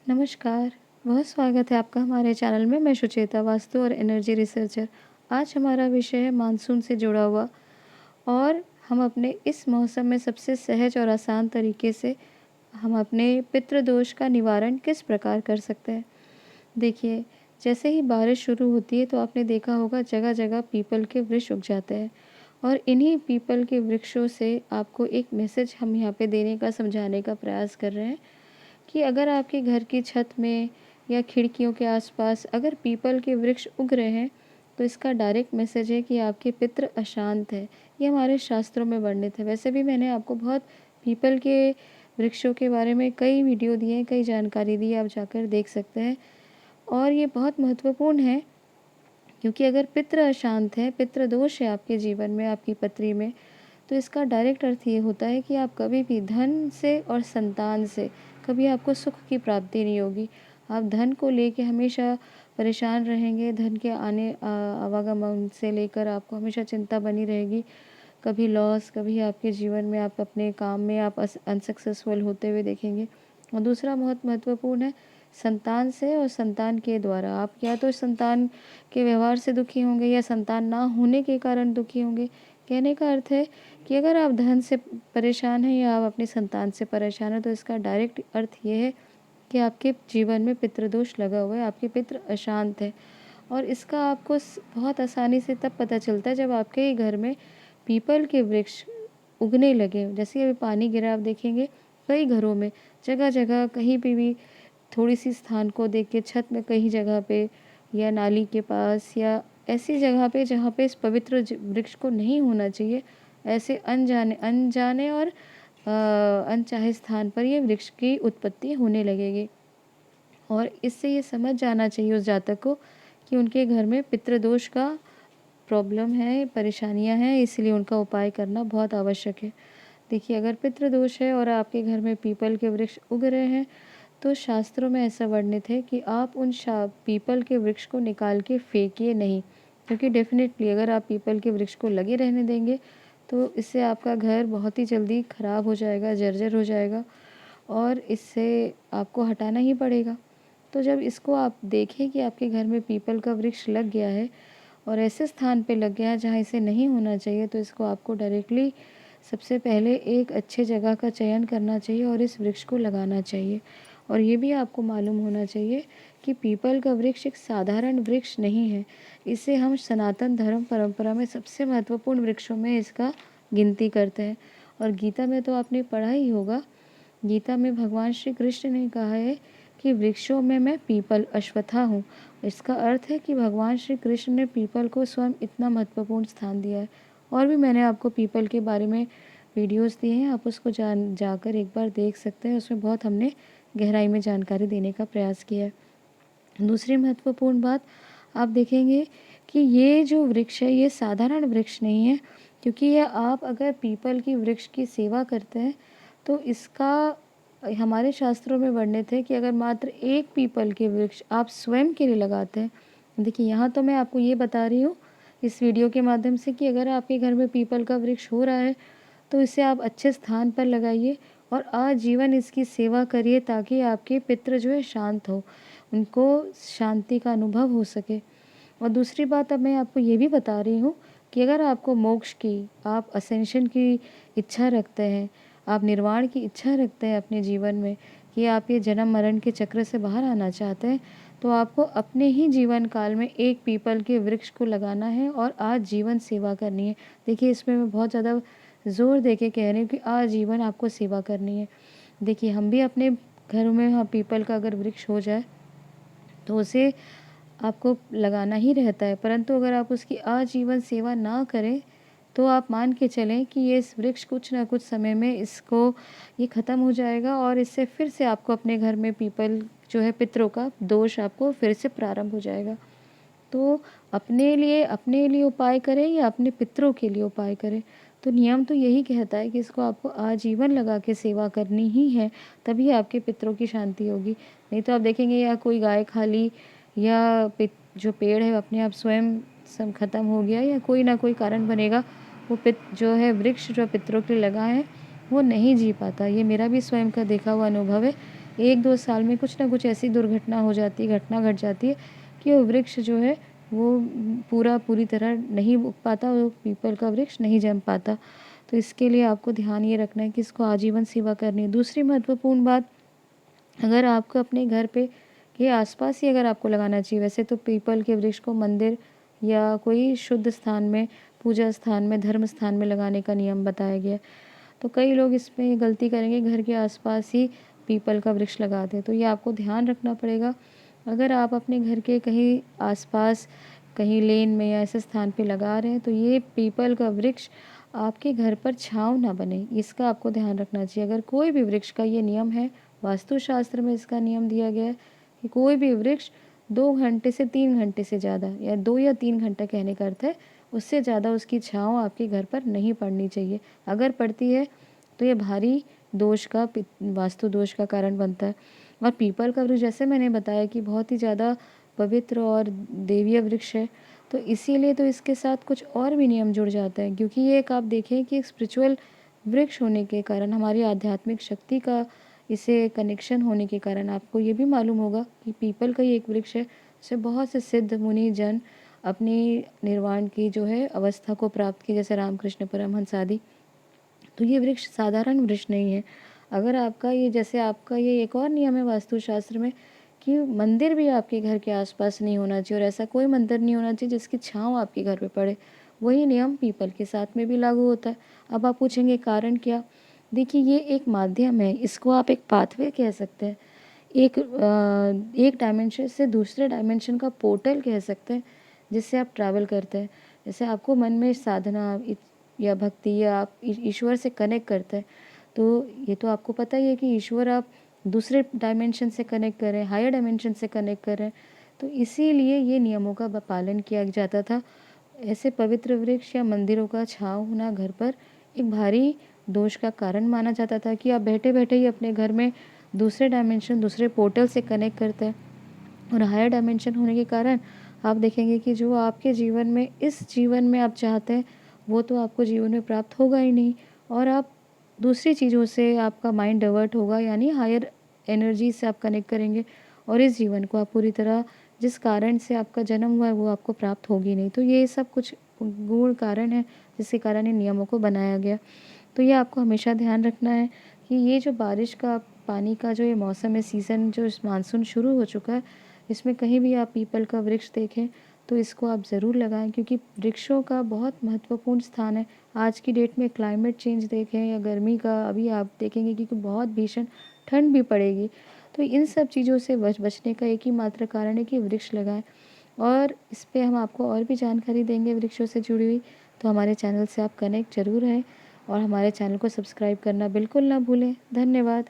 नमस्कार, बहुत स्वागत है आपका हमारे चैनल में। मैं सुचेता, वास्तु और एनर्जी रिसर्चर। आज हमारा विषय है मानसून से जुड़ा हुआ, और हम अपने इस मौसम में सबसे सहज और आसान तरीके से हम अपने पितृदोष का निवारण किस प्रकार कर सकते हैं। देखिए, जैसे ही बारिश शुरू होती है तो आपने देखा होगा जगह जगह पीपल के वृक्ष उग जाते हैं, और इन्हीं पीपल के वृक्षों से आपको एक मैसेज हम यहाँ पे देने का, समझाने का प्रयास कर रहे हैं कि अगर आपके घर की छत में या खिड़कियों के आसपास अगर पीपल के वृक्ष उग रहे हैं, तो इसका डायरेक्ट मैसेज है कि आपके पितृ अशांत है। ये हमारे शास्त्रों में वर्णित है। वैसे भी मैंने आपको बहुत पीपल के वृक्षों के बारे में कई वीडियो दिए हैं, कई जानकारी दी है, आप जाकर देख सकते हैं। और ये बहुत महत्वपूर्ण है, क्योंकि अगर पितृ अशांत है, पितृ दोष है आपके जीवन में, आपकी पत्री में, तो इसका डायरेक्ट अर्थ ये होता है कि आप कभी भी धन से और संतान से कभी आपको सुख की प्राप्ति नहीं होगी। आप धन को लेके हमेशा परेशान रहेंगे। धन के आवागमन से लेकर आपको हमेशा चिंता बनी रहेगी। कभी लॉस, कभी आपके जीवन में आप अपने काम में आप अनसक्सेसफुल होते हुए देखेंगे। और दूसरा बहुत महत्वपूर्ण है संतान से और संतान के द्वारा। आप या तो संतान के व्यवहार से दुखी होंगे या संतान ना होने के कारण दुखी होंगे। कहने का अर्थ है कि अगर आप धन से परेशान हैं या आप अपनी संतान से परेशान हैं, तो इसका डायरेक्ट अर्थ ये है कि आपके जीवन में पितृदोष लगा हुआ है, आपके पितृ अशांत है। और इसका आपको बहुत आसानी से तब पता चलता है जब आपके ही घर में पीपल के वृक्ष उगने लगे। जैसे अभी पानी गिरा, आप देखेंगे कई घरों में जगह जगह कहीं पे भी थोड़ी सी स्थान को देख के छत में कहीं जगह पे या नाली के पास या ऐसी जगह पे जहाँ पे इस पवित्र वृक्ष को नहीं होना चाहिए, ऐसे अनजाने अनजाने और अनचाहे स्थान पर ये वृक्ष की उत्पत्ति होने लगेगी। और इससे ये समझ जाना चाहिए उस जातक को कि उनके घर में पितृदोष का प्रॉब्लम है, परेशानियां हैं, इसलिए उनका उपाय करना बहुत आवश्यक है। देखिए, अगर पितृदोष है और आपके घर में पीपल के वृक्ष उग रहे हैं, तो शास्त्रों में ऐसा वर्णित है कि आप उन पीपल के वृक्ष को निकाल के फेंकिए नहीं, क्योंकि डेफिनेटली अगर आप पीपल के वृक्ष को लगे रहने देंगे तो इससे आपका घर बहुत ही जल्दी ख़राब हो जाएगा, जर्जर हो जाएगा, और इससे आपको हटाना ही पड़ेगा। तो जब इसको आप देखें कि आपके घर में पीपल का वृक्ष लग गया है और ऐसे स्थान पे लग गया है जहाँ इसे नहीं होना चाहिए, तो इसको आपको डायरेक्टली सबसे पहले एक अच्छे जगह का चयन करना चाहिए और इस वृक्ष को लगाना चाहिए। और ये भी आपको मालूम होना चाहिए कि पीपल का वृक्ष एक साधारण वृक्ष नहीं है। इसे हम सनातन धर्म परंपरा में सबसे महत्वपूर्ण वृक्षों में इसका गिनती करते हैं। और गीता में तो आपने पढ़ा ही होगा। गीता में भगवान श्री कृष्ण ने कहा है कि वृक्षों में मैं पीपल अश्वत्था हूँ। इसका अर्थ है कि भगवान श्री कृष्ण ने पीपल को स्वयं इतना महत्वपूर्ण स्थान दिया है। और भी मैंने आपको पीपल के बारे में वीडियोस दिए हैं, आप उसको जाकर एक बार देख सकते हैं। उसमें बहुत हमने गहराई में जानकारी देने का प्रयास किया है। दूसरी महत्वपूर्ण बात, आप देखेंगे कि ये जो वृक्ष है ये साधारण वृक्ष नहीं है, क्योंकि ये आप अगर पीपल की वृक्ष की सेवा करते हैं तो इसका हमारे शास्त्रों में वर्णित है कि अगर मात्र एक पीपल के वृक्ष आप स्वयं के लिए लगाते हैं। देखिए, यहाँ तो मैं आपको ये बता रही हूँ इस वीडियो के माध्यम से कि अगर आपके घर में पीपल का वृक्ष हो रहा है तो इसे आप अच्छे स्थान पर लगाइए और आजीवन इसकी सेवा करिए, ताकि आपके पितृ जो है शांत हो, उनको शांति का अनुभव हो सके। और दूसरी बात, अब मैं आपको ये भी बता रही हूँ कि अगर आपको मोक्ष की, आप असेंशन की इच्छा रखते हैं, आप निर्वाण की इच्छा रखते हैं अपने जीवन में, कि आप ये जन्म मरण के चक्र से बाहर आना चाहते हैं, तो आपको अपने ही जीवन काल में एक पीपल के वृक्ष को लगाना है और आजीवन सेवा करनी है। देखिए, इसमें मैं बहुत ज़्यादा ज़ोर दे के कह रही हूँ कि आजीवन आपको सेवा करनी है। देखिए, हम भी अपने घरों में हाँ पीपल का अगर वृक्ष हो जाए तो उसे आपको लगाना ही रहता है, परंतु अगर आप उसकी आजीवन सेवा ना करें तो आप मान के चलें कि ये इस वृक्ष कुछ ना कुछ समय में इसको ये ख़त्म हो जाएगा, और इससे फिर से आपको अपने घर में पीपल जो है पितरों का दोष आपको फिर से प्रारंभ हो जाएगा। तो अपने लिए उपाय करें या अपने पितरों के लिए उपाय करें, तो नियम तो यही कहता है कि इसको आपको आजीवन लगा के सेवा करनी ही है, तभी आपके पितरों की शांति होगी। नहीं तो आप देखेंगे या कोई गाय खा ली या जो पेड़ है अपने आप स्वयं सब खत्म हो गया, या कोई ना कोई कारण बनेगा, वो जो है वृक्ष जो पितरों के लिए लगा है वो नहीं जी पाता। ये मेरा भी स्वयं का देखा हुआ अनुभव है। 1-2 साल में कुछ ना कुछ ऐसी दुर्घटना हो जाती है, घटना घट जाती है कि वो वृक्ष जो है वो पूरी तरह नहीं उग पाता, वो पीपल का वृक्ष नहीं जम पाता। तो इसके लिए आपको ध्यान ये रखना है कि इसको आजीवन सेवा करनी है। दूसरी महत्वपूर्ण बात, अगर आपको अपने घर पे के आसपास ही अगर आपको लगाना चाहिए, वैसे तो पीपल के वृक्ष को मंदिर या कोई शुद्ध स्थान में, पूजा स्थान में, धर्म स्थान में लगाने का नियम बताया गया है। तो कई लोग इसमें गलती करेंगे, घर के आसपास ही पीपल का वृक्ष लगा दें, तो ये आपको ध्यान रखना पड़ेगा। अगर आप अपने घर के कहीं आसपास, कहीं लेन में या ऐसे स्थान पे लगा रहे हैं, तो ये पीपल का वृक्ष आपके घर पर छाँव ना बने, इसका आपको ध्यान रखना चाहिए। अगर कोई भी वृक्ष का ये नियम है, वास्तुशास्त्र में इसका नियम दिया गया है कि कोई भी वृक्ष 2 घंटे से 3 घंटे से ज़्यादा, या 2 या 3 घंटा कहने का अर्थ है, उससे ज़्यादा उसकी छाँव आपके घर पर नहीं पड़नी चाहिए। अगर पड़ती है तो ये भारी दोष का, वास्तु दोष का कारण बनता है। और पीपल का वृक्ष, जैसे मैंने बताया कि बहुत ही ज़्यादा पवित्र और देवीय वृक्ष है, तो इसीलिए तो इसके साथ कुछ और भी नियम जुड़ जाते हैं, क्योंकि ये एक, आप देखें कि एक स्पिरिचुअल वृक्ष होने के कारण, हमारी आध्यात्मिक शक्ति का इसे कनेक्शन होने के कारण, आपको ये भी मालूम होगा कि पीपल का ही एक वृक्ष है, जिसे बहुत से सिद्ध मुनि जन अपनी निर्वाण की जो है अवस्था को प्राप्त की, जैसे रामकृष्ण परमहंस आदि। तो ये वृक्ष साधारण वृक्ष नहीं है। अगर आपका ये, जैसे आपका ये एक और नियम है वास्तुशास्त्र में कि मंदिर भी आपके घर के आसपास नहीं होना चाहिए, और ऐसा कोई मंदिर नहीं होना चाहिए जिसकी छाँव आपके घर पे पड़े। वही नियम पीपल के साथ में भी लागू होता है। अब आप पूछेंगे कारण क्या? देखिए, ये एक माध्यम है, इसको आप एक पाथवे कह सकते हैं। एक डायमेंशन से दूसरे डायमेंशन का पोर्टल कह सकते हैं, जिससे आप ट्रैवल करते हैं। जैसे आपको मन में साधना या भक्ति, या आप ईश्वर से कनेक्ट करते हैं, तो ये तो आपको पता ही है कि ईश्वर आप दूसरे डायमेंशन से कनेक्ट कर रहे हैं, हायर डायमेंशन से कनेक्ट कर रहे हैं। तो इसीलिए ये नियमों का पालन किया जाता था। ऐसे पवित्र वृक्ष या मंदिरों का छाँव होना घर पर एक भारी दोष का कारण माना जाता था, कि आप बैठे बैठे ही अपने घर में दूसरे डायमेंशन, दूसरे पोर्टल से कनेक्ट करते हैं। और हायर डायमेंशन होने के कारण आप देखेंगे कि जो आपके जीवन में, इस जीवन में आप चाहते हैं, वो तो आपको जीवन में प्राप्त होगा ही नहीं, और आप दूसरी चीज़ों से आपका माइंड डाइवर्ट होगा, यानी हायर एनर्जी से आप कनेक्ट करेंगे, और इस जीवन को आप पूरी तरह, जिस कारण से आपका जन्म हुआ है, वो आपको प्राप्त होगी नहीं। तो ये सब कुछ गूढ़ कारण है, जिसके कारण इन नियमों को बनाया गया। तो ये आपको हमेशा ध्यान रखना है कि ये जो बारिश का पानी का जो ये मौसम है, सीज़न जो इस मानसून शुरू हो चुका है, इसमें कहीं भी आप पीपल का वृक्ष देखें तो इसको आप ज़रूर लगाएं, क्योंकि वृक्षों का बहुत महत्वपूर्ण स्थान है। आज की डेट में क्लाइमेट चेंज देखें या गर्मी का, अभी आप देखेंगे कि बहुत भीषण ठंड भी पड़ेगी। तो इन सब चीज़ों से बचने का एक ही मात्र कारण है कि वृक्ष लगाएं। और इस पे हम आपको और भी जानकारी देंगे वृक्षों से जुड़ी हुई, तो हमारे चैनल से आप कनेक्ट ज़रूर रहें, और हमारे चैनल को सब्सक्राइब करना बिल्कुल ना भूलें। धन्यवाद।